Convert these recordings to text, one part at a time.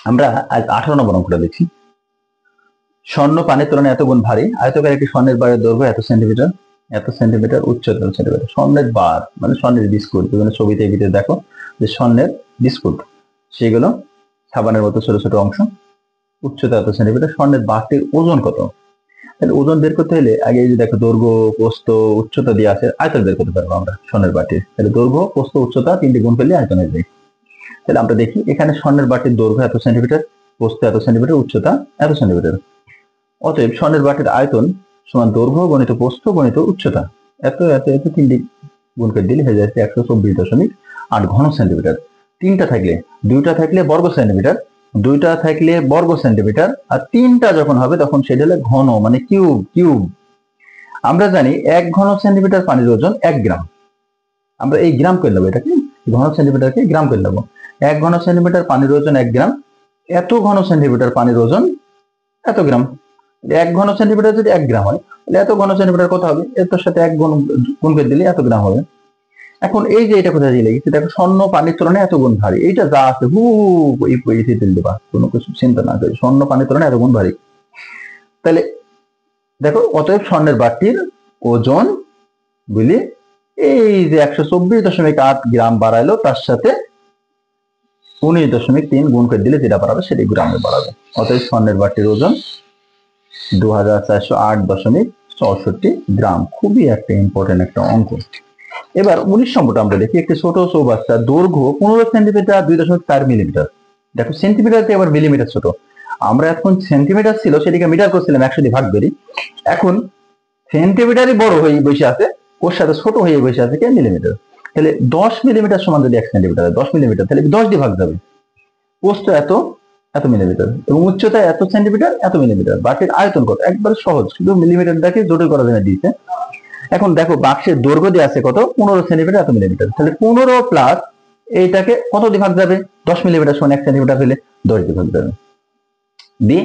আমরা আজ 18 নম্বর অঙ্কটা দেখছি। স্বর্ণ পানির তুলনায় এত গুণ ভারী। আয়তকার একটি স্বর্ণের বারের দৈর্ঘ্য এত সেন্টিমিটার উচ্চতা সেন্টিমিটার। স্বর্ণের বার মানে স্বর্ণের বিস্কুট, বিভিন্ন ছবিতে ভিতরে দেখো যে স্বর্ণের বিস্কুট, সেগুলো সাবানের মতো ছোট ছোট অংশ, উচ্চতা এত সেন্টিমিটার। স্বর্ণের বারটির ওজন কত? তাহলে ওজন বের করতে হলে আগে এই যে দেখো দৈর্ঘ্য, প্রস্থ, উচ্চতা দিয়ে আছে, আয়তন বের করতে পারবো আমরা স্বর্ণের বাটির। তাহলে দৈর্ঘ্য, প্রস্থ, উচ্চতা তিনটি গুণ করলে আয়তন হয়ে যায়। তাহলে আমরা দেখি এখানে স্বর্ণের বাটির দৈর্ঘ্য এত সেন্টিমিটার, প্রস্থ এত সেন্টিমিটার, উচ্চতা এত সেন্টিমিটার। অতএব স্বর্ণের বাটির আয়তন সমান দৈর্ঘ্য গণিত প্রস্থ গণিত উচ্চতা, এত এত এত তিনটি গুণ করে দিলে হয়ে যাচ্ছে 124.8 ঘন সেন্টিমিটার। তিনটা থাকলে, দুইটা থাকলে বর্গ সেন্টিমিটার, দুইটা থাকলে বর্গ সেন্টিমিটার, আর তিনটা যখন হবে তখন সেটা হলো ঘন মানে কিউব। আমরা জানি 1 ঘন সেন্টিমিটার পানির ওজন 1 গ্রাম। আমরা এই গ্রাম করে নেবো, এটাকে ঘন সেন্টিমিটারকে গ্রাম করে নেবো। 1 ঘন সেন্টিমিটার পানির ওজন 1 গ্রাম, এত ঘন সেন্টিমিটার পানির ওজন এত গ্রাম। 1 ঘন সেন্টিমিটার যদি 1 গ্রাম হয়, তাহলে এত ঘন সেন্টিমিটার কত হবে? এর সাথে 1 গুণ করে দিলে এত গ্রাম হবে। এখন এই যে এটা কোথায় দিয়ে লেগেছে দেখো, স্বর্ণ পানির তুলনায় এত গুণ ভারী। এইটা যা আছে দেবা, কোনো কিছু চিন্তা না করে স্বর্ণ পানির তুলনায় এত গুণ ভারী। তাহলে দেখো অতএব স্বর্ণের বাটির ওজন বুঝলি এই যে 124.8 গ্রাম বাড়াইলো, তার সাথে 19.3 গুণ করে দিলে যেটা বাড়াবে সেটি গ্রামে বাড়াবে। অতএব স্বর্ণের বাটির ওজন 2408.64 গ্রাম। খুবই একটা ইম্পর্টেন্ট একটা অঙ্ক। এবার 19 নম্বরটা আমরা দেখি। একটি ছোট চৌবাচ্চার দৈর্ঘ্য 15 সেন্টিমিটার 2.4 মিলিমিটার। দেখো সেন্টিমিটার থেকে আবার মিলিমিটার ছোট। আমরা এখন সেন্টিমিটার ছিল সেটিকে মিটার করছিলাম 100 দিয়ে ভাগ করি। এখন সেন্টিমিটারই বড় হয়ে বসে আছে, ওর সাথে ছোট হয়ে বসে আছে কে? মিলিমিটার। তাহলে 10 মিলিমিটার সমান যদি 1 সেন্টিমিটার, 10 মিলিমিটার তাহলে 10 দিয়ে ভাগ যাবে। প্রস্থ এত মিলিমিটার এবং উচ্চতা এত সেন্টিমিটার এত মিলিমিটার। বাকির আয়তন কত? একবার সহজ, শুধু মিলিমিটার দেখে জটিল করার জন্য দিয়েছে। এখন দেখো বাক্সের দৈর্ঘ্য দিয়ে আছে কত? 15 সেন্টিমিটার এত মিলিমিটার। তাহলে 15 প্লাস এইটাকে কত দিয়ে ভাগ যাবে? 10 মিলিমিটার সমান 1 সেন্টিমিটার হলে 10 দিয়ে ভাগ যাবে। দিয়ে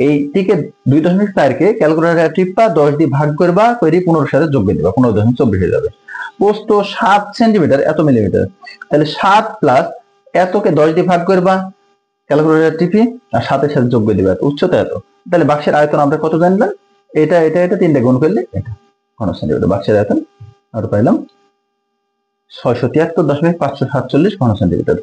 এইটিকে 2.4 কে ক্যালকুলেটরে টিপা 10 দিয়ে ভাগ করবা, করে 15 সাথে যোগ করে দিবা, 15.24 হয়ে যাবে। প্রস্থ 7 সেন্টিমিটার এত মিলিমিটার। তাহলে 7 প্লাস এতকে 10 দিয়ে ভাগ করবা, ক্যালকুলেটর টিপি আর 7 এর সাথে যোগ করে দিবা, উচ্চতা এত। তাহলে বাক্সের আয়তন আমরা কত জানলাম? এটা তিনটা গুণ করলে এটা ঘন সেন্টিমিটার। বাক্সের আয়তন আমরা পাইলাম 673.547 ঘন সেন্টিমিটার।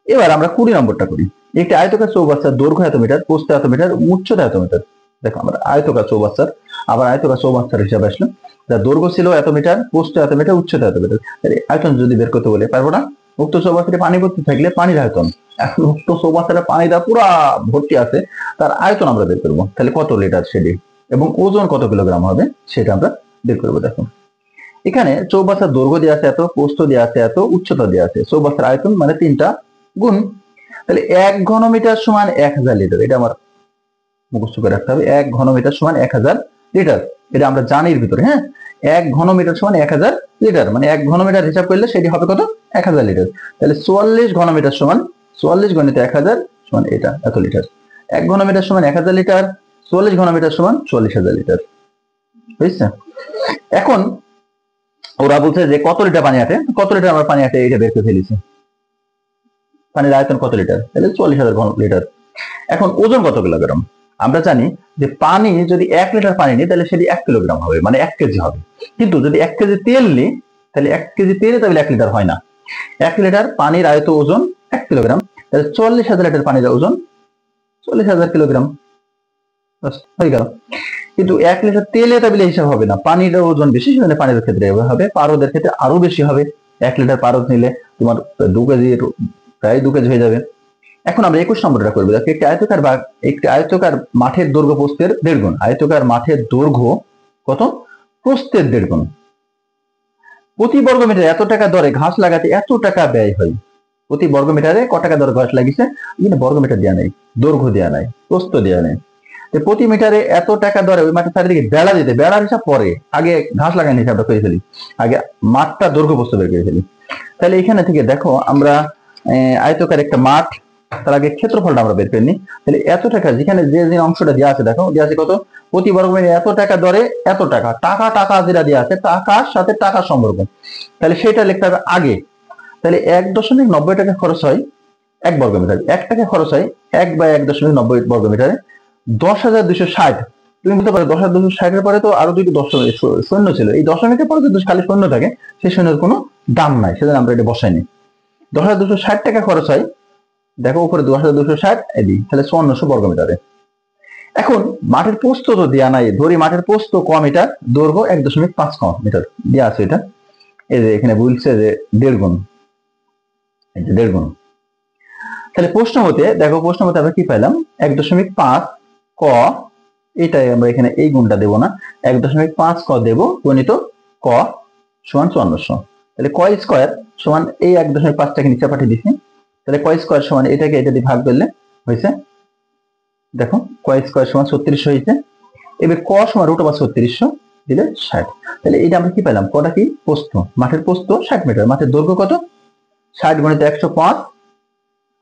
এবার আমরা 20 নম্বরটা করি। একটি আয়তকার চৌবাচ্চার দৈর্ঘ্য এত মিটার, প্রস্থ এত মিটার, উচ্চতা এত মিটার। দেখো আমরা আয়তকার চৌবাচ্চার, আবার আয়তকার চৌবাচ্চার হিসাবে আসলো। যার দৈর্ঘ্য ছিল এত মিটার, প্রস্থ এত মিটার, উচ্চতা এত মিটার। আয়তন যদি বের করতে বলে পারবো না। উক্ত চৌবাচ্চাটি পানি ভর্তি থাকলে পানির আয়তন, এখন উক্ত চৌবাচ্চাটা পানিটা পুরা ভর্তি আছে, তার আয়তন আমরা বের করবো। তাহলে কত লিটার সেটি এবং ওজন কত কিলোগ্রাম হবে সেটা আমরা বের করবো। দেখো এখানে চৌবাচ্চার দৈর্ঘ্য দেওয়া আছে এত, প্রস্থ দেওয়া আছে এত, উচ্চতা দেওয়া আছে, চৌবাচ্চার আয়তন মানে তিনটা গুণ। তাহলে 1 ঘনমিটার সমান 1000 লিটার। এটা আমার মুখস্থ করে রাখতে হবে। 1 ঘনমিটার সমান 1000 লিটার। এটা আমরা জানি এর ভিতরে। হ্যাঁ, 1 ঘনমিটার সমান 1000 লিটার, মানে 1 ঘনমিটার হিসাব করলে সেটি হবে কত? 1000 লিটার। তাহলে 44 ঘনমিটার সমান 44 গণিত 1000 সমান এটা এত লিটার। 1 ঘনমিটার সমান 1000 লিটার, 44 ঘনমিটার সমান 44000 লিটার। বুঝছে? এখন ওরা বলছে যে কত লিটার পানি আছে, কত লিটার আমার পানি আছে এটা বের করে ফেলেছি। পানির আয়তন কত লিটার? তাহলে 40000 লিটার। এখন ওজন কত কিলোগ্রাম? আমরা জানি যে পানি যদি 1 লিটার পানি নিই তাহলে সেটি 1 কিলোগ্রাম হবে, মানে 1 কেজি হবে। কিন্তু যদি 1 কেজি তেল নিই তাহলে 1 কেজি তেলে তাহলে 1 লিটার হয় না। 1 লিটার পানির আয়ত ওজন 1 কিলোগ্রাম। তাহলে 40000 লিটার পানির ওজন 40000 কিলোগ্রাম হয়ে গেল। কিন্তু 1 লিটার তেলে তাহলে হিসাব হবে না, পানির ওজন বেশি, সেজন্য পানির ক্ষেত্রে হবে। পারদের ক্ষেত্রে আরো বেশি হবে। 1 লিটার পারদ নিলে তোমার 2 কেজি, প্রায় 2 কেজি হয়ে যাবে। এখন আমরা 21 নম্বরটা করবো। দেখো একটি আয়তকার মাঠের দৈর্ঘ্য প্রস্থের 1.5 গুণ। আয়তকার মাঠের দৈর্ঘ্য কত? প্রস্থের 1.5 গুণ। প্রতি বর্গ মিটারে এত টাকা দরে ঘাস লাগাতে এত টাকা ব্যয় হয়। প্রতি বর্গ মিটারে কত টাকা দরে ঘাস লাগিয়েছে? এখানে বর্গ মিটার দেওয়া নেই, দৈর্ঘ্য দেওয়া নাই, প্রস্থ দেওয়া নেই। প্রতি মিটারে এত টাকা দরে ওই মাঠের চারিদিকে বেড়া দিতে, বেড়ার হিসাব পরে, আগে ঘাস লাগানোর হিসাবটা করে ফেলি, আগে মাঠটা দৈর্ঘ্য প্রস্থ বের করে ফেলি। তাহলে এখানে থেকে দেখো আমরা আয়তকার একটা মাঠ, তার আগে ক্ষেত্রফলটা আমরা বের করে নিই। তাহলে এত টাকা, যেখানে যে অংশটা দেওয়া আছে দেখো, দেওয়া আছে কত? প্রতি বর্গ মিটারে এত টাকা দরে এত টাকা, টাকা যেটা দেওয়া আছে টাকার সাথে টাকার সম্পর্ক, তাহলে সেটা লিখতে হবে আগে। তাহলে 1.90 টাকা খরচ হয় 1 বর্গমিটার, 1 টাকা খরচ হয় 1/1.90 বর্গমিটারে। 10,260, তুমি বলতে পারো 10,260 এর পরে তো আরো দুইটি দশমিক শূন্য ছিল, এই দশমিকের পরে যদি খালি শূন্য থাকে সেই শূন্যের কোনো দাম নাই, সেজন্য আমরা এটা বসাইনি। 10,260 টাকা খরচ হয়, দেখো উপরে 10,260 এদিকে, তাহলে 5400 বর্গমিটারে। এখন মাঠের প্রস্থ তো দেয়া নাই, ধরি মাঠের প্রস্থ ক মিটার, দৈর্ঘ্য 1.5 মিটার দেওয়া আছে। এটা এই যে এখানে বলছে যে 1.5 গুণ, এই যে 1.5 গুণ। তাহলে প্রশ্ন মতে দেখো, প্রশ্ন মতে আমরা কি পাইলাম, 1.5 ক, এটাই আমরা এখানে এই গুণটা দেব না, 1.5 ক দেব গণিত ক সমান 5400। তাহলে ক স্কয়ার সমান এই 1.5 টাকে নিচে পাঠিয়ে দিচ্ছি, তাহলে ক স্কয়ার সমান এটাকে এটা দিয়ে ভাগ করলে হয়েছে, দেখো ক স্কয়ার সমান 3600 হয়েছে। এবার ক সমান √3600 দিলে 60। তাহলে এটা আমরা কি পেলাম, কটা কি প্রস্থ, মাঠের প্রস্থ 60 মিটার, মাঠের দৈর্ঘ্য কত, 60 গুণিত 105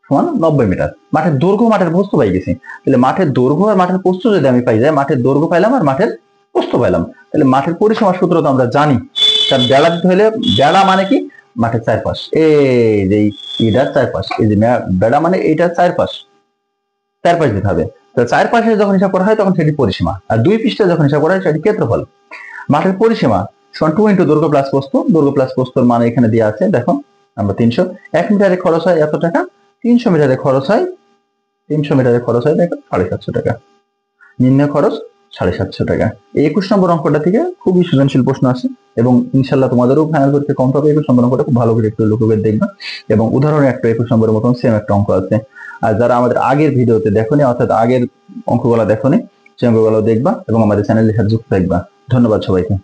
সমান 90 মিটার। মাঠের দৈর্ঘ্য মাঠের প্রস্থ পাই গেছি, তাহলে মাঠের দৈর্ঘ্য আর মাঠের প্রস্থ যদি আমি পাই যাই, মাঠের দৈর্ঘ্য পাইলাম আর মাঠের প্রস্থ পাইলাম, তাহলে মাঠের পরিসীমার সূত্র তো আমরা জানি, তার বেড়া দিতে হলে, বেড়া মানে কি, মাঠের চারপাশ, এই যে এটার চারপাশ, এই যে বেড়া মানে এইটার চারপাশ দিতে হবে। তো চারপাশে যখন হিসাব করা হয় তখন সেটি পরিসীমা, আর দুই পৃষ্ঠে যখন হিসাব করা হয় সেটি ক্ষেত্রফল। মাঠের পরিসীমা সমান 2 × দৈর্ঘ্য প্লাস প্রস্থ, দৈর্ঘ্য প্লাস প্রস্থর মান এখানে দেওয়া আছে, দেখো আমরা 300, 1 মিটারে খরচ হয় এত টাকা, 300 মিটারে খরচ হয়, 300 মিটারে খরচ হয় দেখো 750 টাকা, নির্ণয় খরচ 750 টাকা। এই 21 নম্বর অঙ্কটা থেকে খুবই সৃজনশীল প্রশ্ন আছে, এবং ইনশাল্লাহ তোমাদেরও ফাইনাল করতে কম পাবে। 21 নম্বর অঙ্কটা খুব ভালো করে একটু লক্ষ্য করে দেখবা, এবং উদাহরণে একটা 21 নম্বরের মতন সেম একটা অঙ্ক আছে। আর যারা আমাদের আগের ভিডিওতে দেখোনি, অর্থাৎ আগের অঙ্কগুলো দেখোনি, সেই অঙ্কগুলো দেখবা এবং আমাদের চ্যানেলের সাথে যুক্ত থাকবা। ধন্যবাদ সবাইকে।